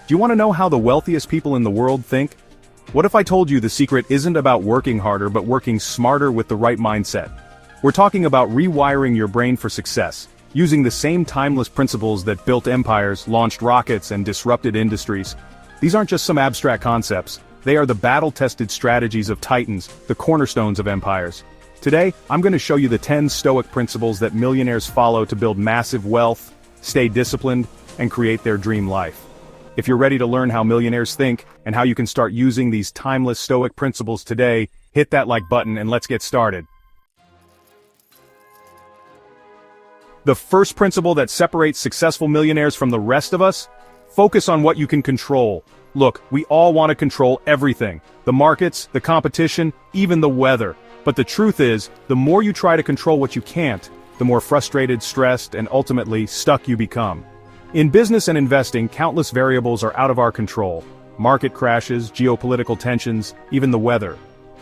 Do you want to know how the wealthiest people in the world think? What if I told you the secret isn't about working harder but working smarter with the right mindset? We're talking about rewiring your brain for success, using the same timeless principles that built empires, launched rockets, and disrupted industries. These aren't just some abstract concepts, they are the battle-tested strategies of titans, the cornerstones of empires. Today, I'm going to show you the 10 Stoic principles that millionaires follow to build massive wealth, stay disciplined, and create their dream life. If you're ready to learn how millionaires think, and how you can start using these timeless Stoic principles today, hit that like button and let's get started. The first principle that separates successful millionaires from the rest of us? Focus on what you can control. Look, we all want to control everything. The markets, the competition, even the weather. But the truth is, the more you try to control what you can't, the more frustrated, stressed, and ultimately stuck you become. In business and investing, countless variables are out of our control. Market crashes, geopolitical tensions, even the weather.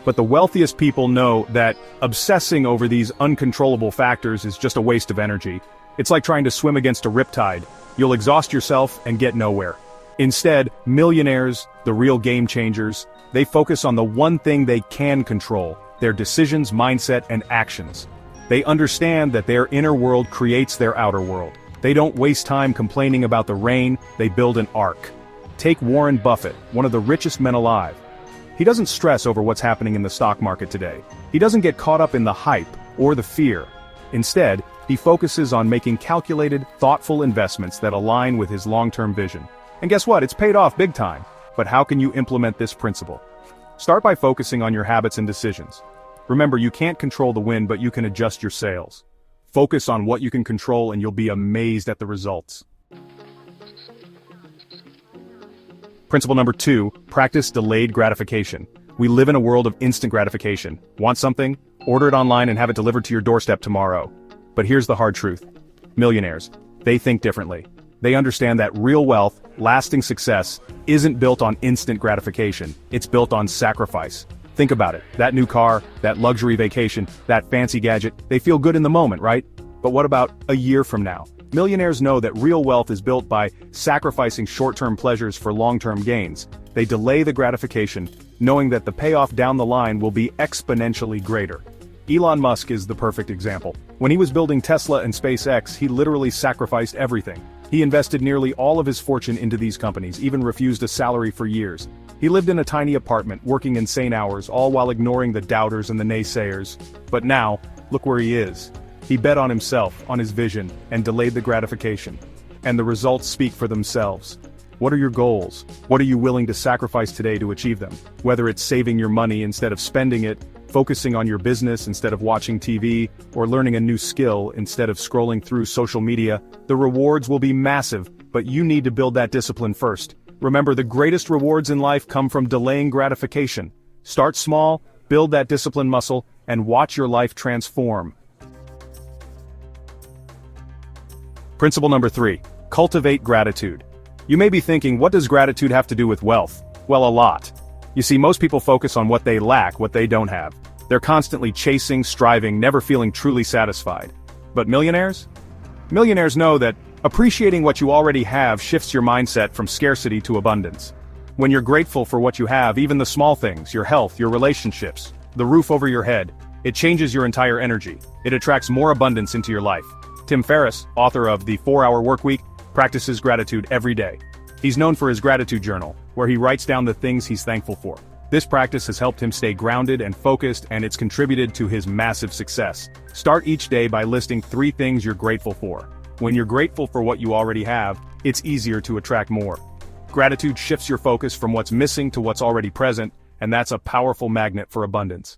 But the wealthiest people know that obsessing over these uncontrollable factors is just a waste of energy. It's like trying to swim against a riptide. You'll exhaust yourself and get nowhere. Instead, millionaires, the real game changers, they focus on the one thing they can control: their decisions, mindset, and actions. They understand that their inner world creates their outer world. They don't waste time complaining about the rain, they build an ark. Take Warren Buffett, one of the richest men alive. He doesn't stress over what's happening in the stock market today. He doesn't get caught up in the hype or the fear. Instead, he focuses on making calculated, thoughtful investments that align with his long-term vision. And guess what? It's paid off big time. But how can you implement this principle? Start by focusing on your habits and decisions. Remember, you can't control the wind, but you can adjust your sails. Focus on what you can control and you'll be amazed at the results. Principle number 2, practice delayed gratification. We live in a world of instant gratification. Want something? Order it online and have it delivered to your doorstep tomorrow. But here's the hard truth. Millionaires, they think differently. They understand that real wealth, lasting success, isn't built on instant gratification. It's built on sacrifice. Think about it. That new car, that luxury vacation, that fancy gadget, they feel good in the moment, right? But what about a year from now? Millionaires know that real wealth is built by sacrificing short-term pleasures for long-term gains. They delay the gratification, knowing that the payoff down the line will be exponentially greater. Elon Musk is the perfect example. When he was building Tesla and SpaceX, he literally sacrificed everything. He invested nearly all of his fortune into these companies, even refused a salary for years. He lived in a tiny apartment, working insane hours, all while ignoring the doubters and the naysayers. But now, look where he is. He bet on himself, on his vision, and delayed the gratification. And the results speak for themselves. What are your goals? What are you willing to sacrifice today to achieve them? Whether it's saving your money instead of spending it, focusing on your business instead of watching TV, or learning a new skill instead of scrolling through social media, the rewards will be massive, but you need to build that discipline first. Remember, the greatest rewards in life come from delaying gratification. Start small, build that discipline muscle, and watch your life transform. Principle number 3, cultivate gratitude. You may be thinking, what does gratitude have to do with wealth? Well, a lot. You see, most people focus on what they lack, what they don't have. They're constantly chasing, striving, never feeling truly satisfied. But millionaires? Millionaires know that appreciating what you already have shifts your mindset from scarcity to abundance. When you're grateful for what you have, even the small things, your health, your relationships, the roof over your head, it changes your entire energy. It attracts more abundance into your life. Tim Ferriss, author of The 4-Hour Workweek, practices gratitude every day. He's known for his gratitude journal, where he writes down the things he's thankful for. This practice has helped him stay grounded and focused, and it's contributed to his massive success. Start each day by listing 3 things you're grateful for. When you're grateful for what you already have, it's easier to attract more. Gratitude shifts your focus from what's missing to what's already present, and that's a powerful magnet for abundance.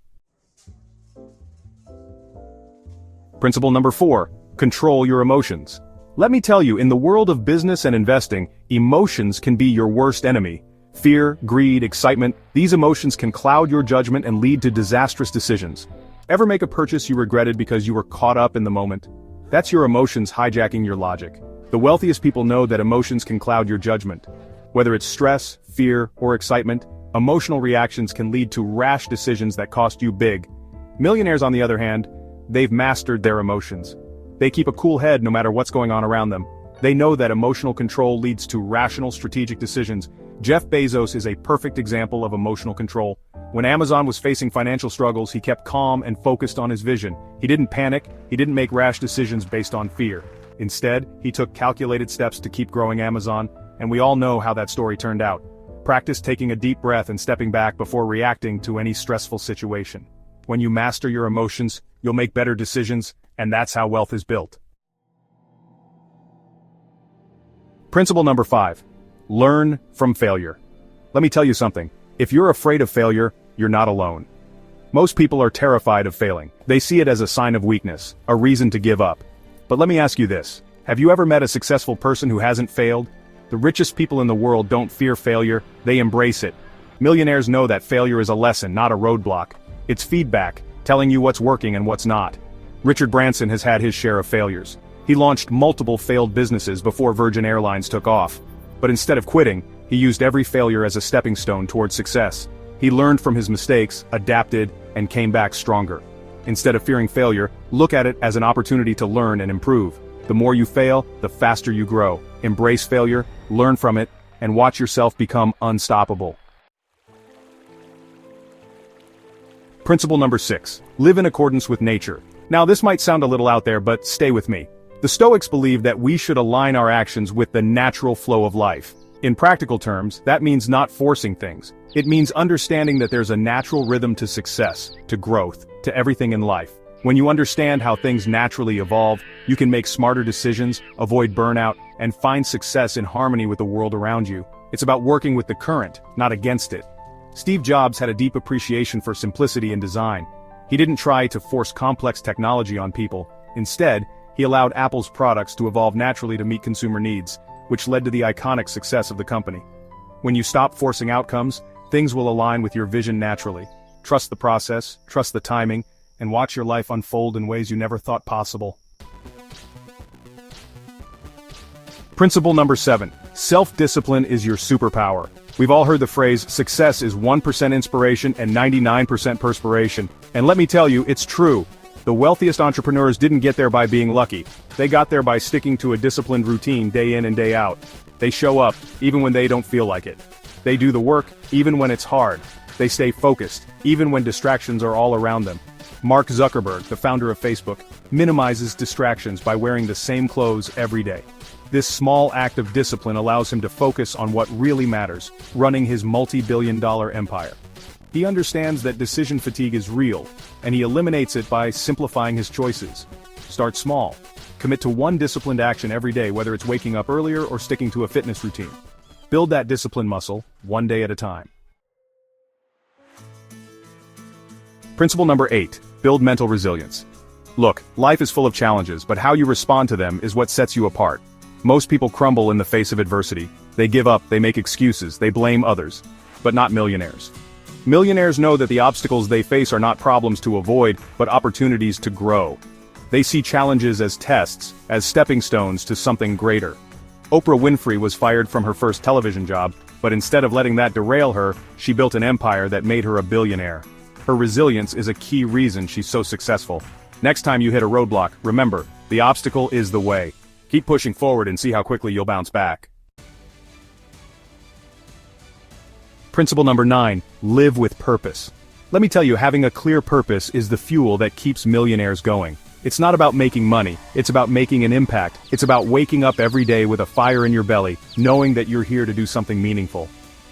Principle number 4, control your emotions. Let me tell you, in the world of business and investing, emotions can be your worst enemy. Fear, greed, excitement, these emotions can cloud your judgment and lead to disastrous decisions. Ever make a purchase you regretted because you were caught up in the moment? That's your emotions hijacking your logic. The wealthiest people know that emotions can cloud your judgment. Whether it's stress, fear, or excitement, emotional reactions can lead to rash decisions that cost you big. Millionaires, on the other hand, they've mastered their emotions. They keep a cool head no matter what's going on around them. They know that emotional control leads to rational strategic decisions. Jeff Bezos is a perfect example of emotional control. When Amazon was facing financial struggles, he kept calm and focused on his vision. He didn't panic, he didn't make rash decisions based on fear. Instead, he took calculated steps to keep growing Amazon, and we all know how that story turned out. Practice taking a deep breath and stepping back before reacting to any stressful situation. When you master your emotions, you'll make better decisions, and that's how wealth is built. Principle number 5. Learn from failure. Let me tell you something. If you're afraid of failure, you're not alone. Most people are terrified of failing. They see it as a sign of weakness, a reason to give up. But let me ask you this. Have you ever met a successful person who hasn't failed? The richest people in the world don't fear failure, they embrace it. Millionaires know that failure is a lesson, not a roadblock. It's feedback, telling you what's working and what's not. Richard Branson has had his share of failures. He launched multiple failed businesses before Virgin Airlines took off. But instead of quitting, he used every failure as a stepping stone towards success. He learned from his mistakes, adapted, and came back stronger. Instead of fearing failure, look at it as an opportunity to learn and improve. The more you fail, the faster you grow. Embrace failure, learn from it, and watch yourself become unstoppable. Principle number 6. Live in accordance with nature. Now this might sound a little out there, but stay with me. The Stoics believe that we should align our actions with the natural flow of life. In practical terms, that means not forcing things. It means understanding that there's a natural rhythm to success, to growth, to everything in life. When you understand how things naturally evolve, you can make smarter decisions, avoid burnout, and find success in harmony with the world around you. It's about working with the current, not against it. Steve Jobs had a deep appreciation for simplicity in design. He didn't try to force complex technology on people. Instead, he allowed Apple's products to evolve naturally to meet consumer needs, which led to the iconic success of the company. When you stop forcing outcomes, things will align with your vision naturally. Trust the process, trust the timing, and watch your life unfold in ways you never thought possible. Principle number 7. Self-discipline is your superpower. We've all heard the phrase, success is 1% inspiration and 99% perspiration. And let me tell you, it's true. The wealthiest entrepreneurs didn't get there by being lucky. They got there by sticking to a disciplined routine day in and day out. They show up, even when they don't feel like it. They do the work, even when it's hard. They stay focused, even when distractions are all around them. Mark Zuckerberg, the founder of Facebook, minimizes distractions by wearing the same clothes every day. This small act of discipline allows him to focus on what really matters, running his multi-billion-dollar empire. He understands that decision fatigue is real, and he eliminates it by simplifying his choices. Start small. Commit to one disciplined action every day, whether it's waking up earlier or sticking to a fitness routine. Build that discipline muscle, one day at a time. Principle number 8. Build mental resilience. Look, life is full of challenges, but how you respond to them is what sets you apart. Most people crumble in the face of adversity. They give up, they make excuses, they blame others. But not millionaires. Millionaires know that the obstacles they face are not problems to avoid, but opportunities to grow. They see challenges as tests, as stepping stones to something greater. Oprah Winfrey was fired from her first television job, but instead of letting that derail her, she built an empire that made her a billionaire. Her resilience is a key reason she's so successful. Next time you hit a roadblock, remember, the obstacle is the way. Keep pushing forward and see how quickly you'll bounce back. Principle number 9. Live with purpose. Let me tell you, having a clear purpose is the fuel that keeps millionaires going. It's not about making money, it's about making an impact. It's about waking up every day with a fire in your belly, knowing that you're here to do something meaningful.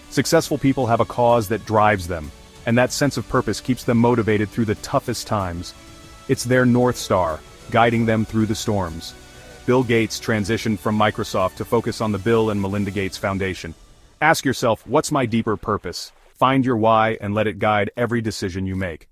Successful people have a cause that drives them, and that sense of purpose keeps them motivated through the toughest times. It's their North Star, guiding them through the storms. Bill Gates transitioned from Microsoft to focus on the Bill and Melinda Gates Foundation. Ask yourself, what's my deeper purpose? Find your why and let it guide every decision you make.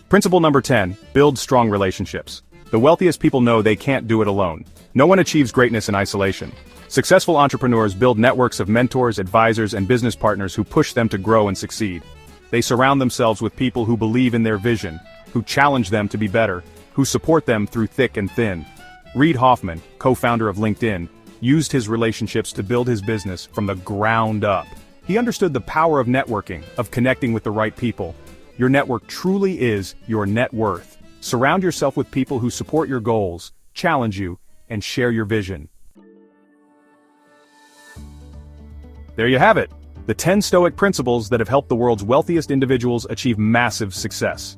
Principle number 10. Build strong relationships. The wealthiest people know they can't do it alone. No one achieves greatness in isolation. Successful entrepreneurs build networks of mentors, advisors, and business partners who push them to grow and succeed. They surround themselves with people who believe in their vision, who challenge them to be better, who support them through thick and thin. Reid Hoffman, co-founder of LinkedIn, used his relationships to build his business from the ground up. He understood the power of networking, of connecting with the right people. Your network truly is your net worth. Surround yourself with people who support your goals, challenge you, and share your vision. There you have it, the 10 Stoic principles that have helped the world's wealthiest individuals achieve massive success.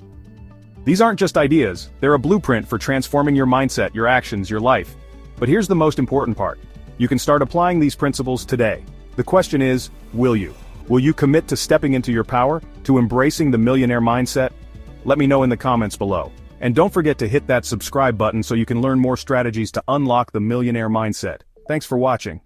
These aren't just ideas, they're a blueprint for transforming your mindset, your actions, your life. But here's the most important part. You can start applying these principles today. The question is, will you? Will you commit to stepping into your power, to embracing the millionaire mindset? Let me know in the comments below. And don't forget to hit that subscribe button so you can learn more strategies to unlock the millionaire mindset. Thanks for watching.